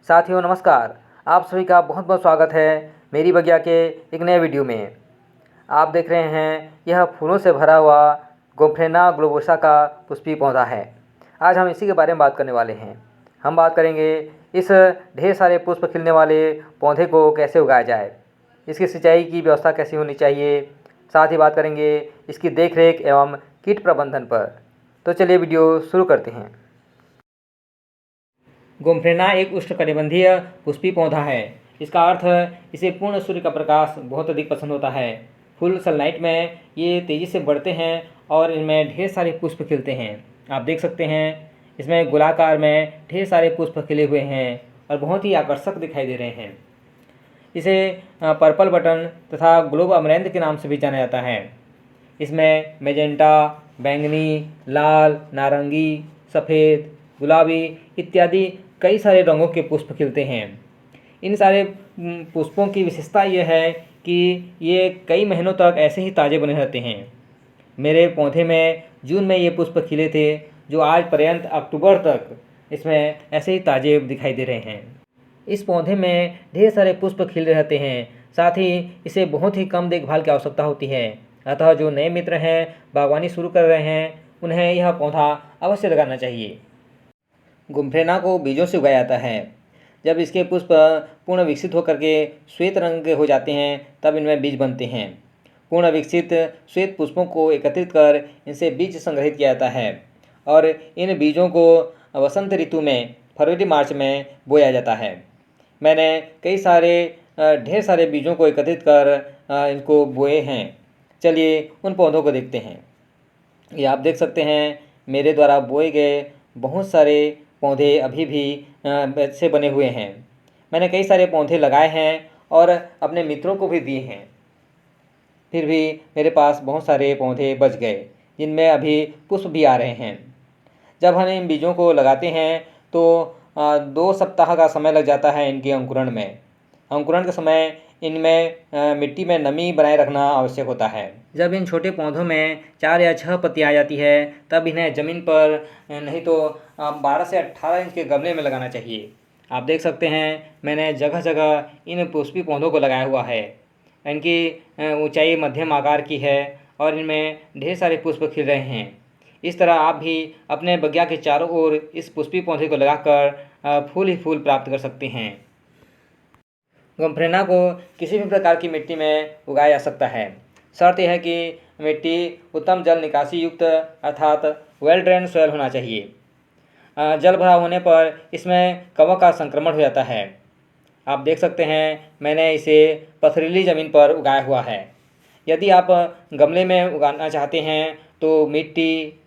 साथियों नमस्कार। आप सभी का बहुत बहुत स्वागत है मेरी बगिया के एक नए वीडियो में। आप देख रहे हैं यह फूलों से भरा हुआ गोम्फ्रेना ग्लोबोसा का पुष्पीय पौधा है। आज हम इसी के बारे में बात करने वाले हैं। हम बात करेंगे इस ढेर सारे पुष्प खिलने वाले पौधे को कैसे उगाया जाए, इसकी सिंचाई की व्यवस्था कैसी होनी चाहिए, साथ ही बात करेंगे इसकी देखरेख एवं कीट प्रबंधन पर। तो चलिए वीडियो शुरू करते हैं। गोम्फ्रेना एक उष्णकटिबंधीय पुष्पीय पौधा है। इसका अर्थ है इसे पूर्ण सूर्य का प्रकाश बहुत अधिक पसंद होता है। फुल सनलाइट में ये तेज़ी से बढ़ते हैं और इनमें ढेर सारे पुष्प खिलते हैं। आप देख सकते हैं इसमें गोलाकार में ढेर सारे पुष्प खिले हुए हैं और बहुत ही आकर्षक दिखाई दे रहे हैं। इसे पर्पल बटन तथा ग्लोब अमरैंथ के नाम से भी जाना जाता है। इसमें मैजेंटा, बैंगनी, लाल, नारंगी, सफ़ेद, गुलाबी इत्यादि कई सारे रंगों के पुष्प खिलते हैं। इन सारे पुष्पों की विशेषता यह है कि ये कई महीनों तक ऐसे ही ताज़े बने रहते हैं। मेरे पौधे में जून में ये पुष्प खिले थे, जो आज पर्यंत अक्टूबर तक इसमें ऐसे ही ताज़े दिखाई दे रहे हैं। इस पौधे में ढेर सारे पुष्प खिल रहते हैं, साथ ही इसे बहुत ही कम देखभाल की आवश्यकता होती है। अतः जो नए मित्र हैं, बागवानी शुरू कर रहे हैं, उन्हें यह पौधा अवश्य लगाना चाहिए। गोम्फ्रेना को बीजों से उगाया जाता है। जब इसके पुष्प पूर्ण विकसित होकर के श्वेत रंग के हो जाते हैं, तब इनमें बीज बनते हैं। पूर्ण विकसित श्वेत पुष्पों को एकत्रित कर इनसे बीज संग्रहित किया जाता है और इन बीजों को वसंत ऋतु में फरवरी मार्च में बोया जाता है। मैंने ढेर सारे बीजों को एकत्रित कर इनको बोए हैं। चलिए उन पौधों को देखते हैं। ये आप देख सकते हैं मेरे द्वारा बोए गए बहुत सारे पौधे अभी भी से बने हुए हैं। मैंने कई सारे पौधे लगाए हैं और अपने मित्रों को भी दिए हैं। फिर भी मेरे पास बहुत सारे पौधे बच गए, जिनमें अभी पुष्प भी आ रहे हैं। जब हम इन बीजों को लगाते हैं तो 2 सप्ताह का समय लग जाता है इनके अंकुरण में। अंकुरण के समय इनमें मिट्टी में नमी बनाए रखना आवश्यक होता है। जब इन छोटे पौधों में 4 या 6 पत्तियाँ आ जाती है, तब इन्हें ज़मीन पर नहीं तो 12 से 18 इंच के गमले में लगाना चाहिए। आप देख सकते हैं मैंने जगह जगह इन पुष्पीय पौधों को लगाया हुआ है। इनकी ऊंचाई मध्यम आकार की है और इनमें ढेर सारे पुष्प खिल रहे हैं। इस तरह आप भी अपने बगिया के चारों ओर इस पुष्पीय पौधे को लगाकर फूल ही फूल प्राप्त कर सकते हैं। गोम्फ्रेना को किसी भी प्रकार की मिट्टी में उगाया जा सकता है। शर्त यह है कि मिट्टी उत्तम जल निकासी युक्त अर्थात वेल ड्रेन सॉइल होना चाहिए। जल भरा होने पर इसमें कवक का संक्रमण हो जाता है। आप देख सकते हैं मैंने इसे पथरीली ज़मीन पर उगाया हुआ है। यदि आप गमले में उगाना चाहते हैं तो मिट्टी,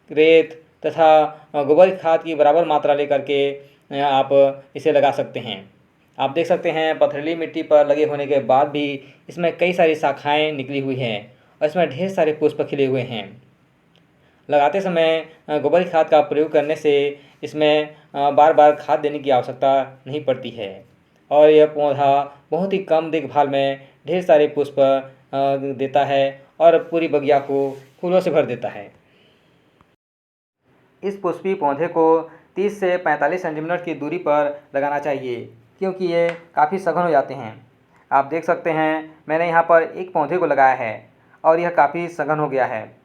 रेत तथा गोबर खाद की बराबर मात्रा लेकर के आप इसे लगा सकते हैं। आप देख सकते हैं पथरीली मिट्टी पर लगे होने के बाद भी इसमें कई सारी शाखाएं निकली हुई हैं और इसमें ढेर सारे पुष्प खिले हुए हैं। लगाते समय गोबर खाद का प्रयोग करने से इसमें बार बार खाद देने की आवश्यकता नहीं पड़ती है और यह पौधा बहुत ही कम देखभाल में ढेर सारे पुष्प देता है और पूरी बगिया को फूलों से भर देता है। इस पुष्पीय पौधे को 30 से 45 सेंटीमीटर की दूरी पर लगाना चाहिए, क्योंकि ये काफ़ी सघन हो जाते हैं। आप देख सकते हैं मैंने यहाँ पर एक पौधे को लगाया है और यह काफ़ी सघन हो गया है।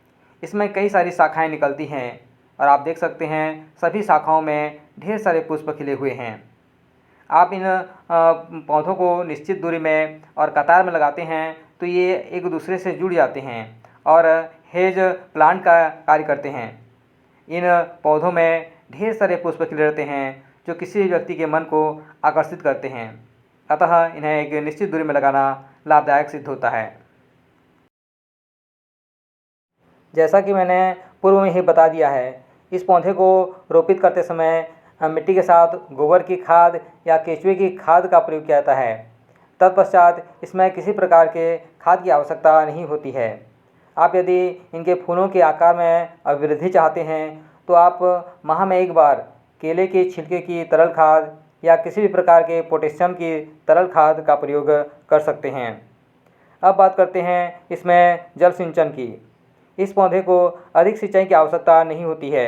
इसमें कई सारी शाखाएं निकलती हैं और आप देख सकते हैं सभी शाखाओं में ढेर सारे पुष्प खिले हुए हैं। आप इन पौधों को निश्चित दूरी में और कतार में लगाते हैं तो ये एक दूसरे से जुड़ जाते हैं और हेज प्लांट का कार्य करते हैं। इन पौधों में ढेर सारे पुष्प खिले रहते हैं जो किसी भी व्यक्ति के मन को आकर्षित करते हैं। अतः इन्हें एक निश्चित दूरी में लगाना लाभदायक सिद्ध होता है। जैसा कि मैंने पूर्व में ही बता दिया है, इस पौधे को रोपित करते समय मिट्टी के साथ गोबर की खाद या केचुए की खाद का प्रयोग किया जाता है। तत्पश्चात इसमें किसी प्रकार के खाद की आवश्यकता नहीं होती है। आप यदि इनके फूलों के आकार में अभिवृद्धि चाहते हैं तो आप माह में एक बार केले के छिलके की तरल खाद या किसी भी प्रकार के पोटेशियम की तरल खाद का प्रयोग कर सकते हैं। अब बात करते हैं इसमें जल सिंचन की। इस पौधे को अधिक सिंचाई की आवश्यकता नहीं होती है।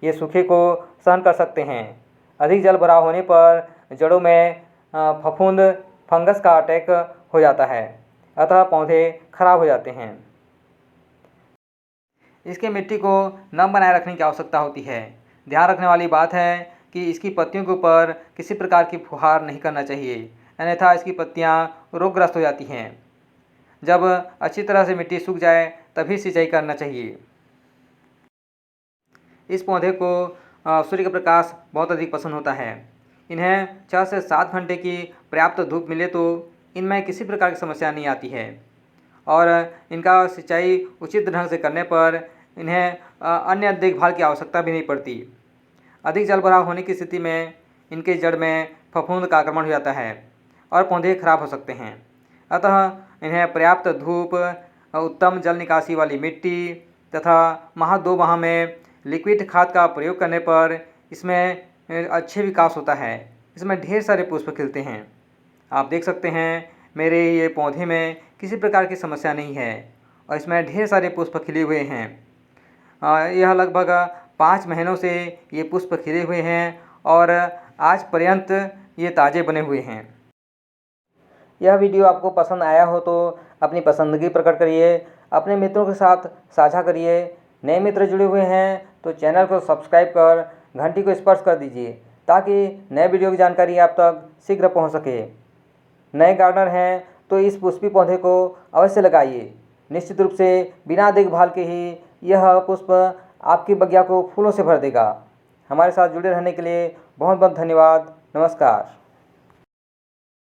ये सूखे को सहन कर सकते हैं। अधिक जल भराव होने पर जड़ों में फफूंद फंगस का अटैक हो जाता है, अतः पौधे खराब हो जाते हैं। इसके मिट्टी को नम बनाए रखने की आवश्यकता होती है। ध्यान रखने वाली बात है कि इसकी पत्तियों के ऊपर किसी प्रकार की फुहार नहीं करना चाहिए, अन्यथा इसकी पत्तियां रोगग्रस्त हो जाती हैं। जब अच्छी तरह से मिट्टी सूख जाए तभी सिंचाई करना चाहिए। इस पौधे को सूर्य का प्रकाश बहुत अधिक पसंद होता है। इन्हें 6 से 7 घंटे की पर्याप्त धूप मिले तो इनमें किसी प्रकार की समस्या नहीं आती है और इनका सिंचाई उचित ढंग से करने पर इन्हें अन्य देखभाल की आवश्यकता भी नहीं पड़ती। अधिक जल भराव होने की स्थिति में इनके जड़ में फफूंद का आक्रमण हो जाता है और पौधे खराब हो सकते हैं। अतः इन्हें पर्याप्त धूप, उत्तम जल निकासी वाली मिट्टी तथा माह 2 माह में लिक्विड खाद का प्रयोग करने पर इसमें अच्छे विकास होता है। इसमें ढेर सारे पुष्प खिलते हैं। आप देख सकते हैं मेरे ये पौधे में किसी प्रकार की समस्या नहीं है और इसमें ढेर सारे पुष्प खिले हुए हैं। यह लगभग 5 महीनों से ये पुष्प खिले हुए हैं और आज पर्यंत ये ताज़े बने हुए हैं। यह वीडियो आपको पसंद आया हो तो अपनी पसंदगी प्रकट करिए, अपने मित्रों के साथ साझा करिए। नए मित्र जुड़े हुए हैं तो चैनल को सब्सक्राइब कर घंटी को स्पर्श कर दीजिए ताकि नए वीडियो की जानकारी आप तक शीघ्र पहुंच सके। नए गार्डनर हैं तो इस पुष्पी पौधे को अवश्य लगाइए। निश्चित रूप से बिना देखभाल के ही यह पुष्प आपकी बगिया को फूलों से भर देगा। हमारे साथ जुड़े रहने के लिए बहुत बहुत धन्यवाद। नमस्कार।